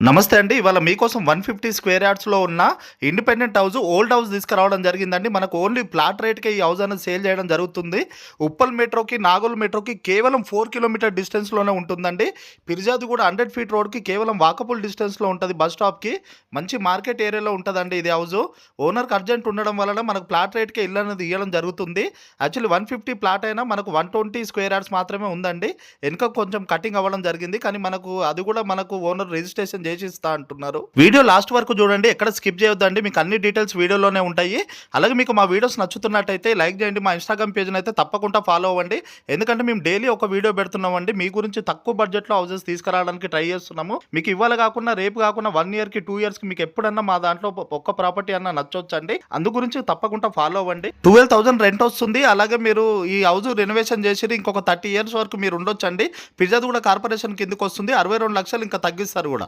నమస్తే అండి. ఇవాళ మీకోసం 150 స్క్వేర్ యార్డ్స్‌లో ఉన్న ఇండిపెండెంట్ హౌస్, ఓల్డ్ హౌస్ తీసుకురావడం జరిగిందండి. మనకు ఓన్లీ ప్లాట్ రేట్‌కే ఈ హౌస్ అనేది సేల్ చేయడం జరుగుతుంది. ఉప్పల్ మెట్రోకి, నాగోల్ మెట్రోకి కేవలం 4 కిలోమీటర్ డిస్టెన్స్‌లోనే ఉంటుందండి. ఫిర్జాదిగూడ 100 ఫీట్ రోడ్‌కి కేవలం వాకబుల్ డిస్టెన్స్‌లో ఉంటది బస్ స్టాప్‌కి. మంచి మార్కెట్ ఏరియాలో ఉంటదండి ఇది హౌసు. ఓనర్‌కి అర్జెంట్ ఉండడం వలన మనకు ప్లాట్ రేట్‌కే ఇల్లు అనేది ఇయ్యడం జరుగుతుంది. యాక్చువల్లీ 150 ప్లాట్ అయినా మనకు 120 స్క్వేర్ యార్డ్స్ మాత్రమే ఉందండి. వెనక కొంచెం కటింగ్ అవ్వడం జరిగింది. కానీ మనకు అది కూడా మనకు ఓనర్ రిజిస్ట్రేషన్ చేసి ఇస్తా అంటున్నారు. వీడియో లాస్ట్ వరకు చూడండి, ఎక్కడ స్కిప్ చేయొద్దండి. మీకు అన్ని డీటెయిల్స్ వీడియోలోనే ఉంటాయి. అలాగే మీకు మా వీడియోస్ నచ్చుతున్నట్టయితే లైక్ చేయండి. మా ఇన్స్టాగ్రామ్ పేజ్ని అయితే తప్పకుండా ఫాలో అవ్వండి. ఎందుకంటే మేము డైలీ ఒక వీడియో పెడుతున్నామండి. మీ గురించి తక్కువ బడ్జెట్లో హౌసెస్ తీసుకురావడానికి ట్రై చేస్తున్నాము. మీకు ఇవాళ కాకుండా రేపు కాకుండా 1 ఇయర్కి 2 ఇయర్స్కి మీకు ఎప్పుడన్నా మా దాంట్లో ఒక్క ప్రాపర్టీ అన్న నచ్చొచ్చండి. అందు గురించి తప్పకుండా ఫాలో అవ్వండి. 12,000 రెంట్ వస్తుంది. అలాగే మీరు ఈ హౌస్ రెనోవేషన్ చేసి ఇంకొక 30 ఇయర్స్ వరకు మీరు ఉండొచ్చండి. ఫిర్జాదిగూడ కార్పొరేషన్ కిందకి వస్తుంది. 62 లక్షలు ఇంకా తగ్గిస్తారు కూడా.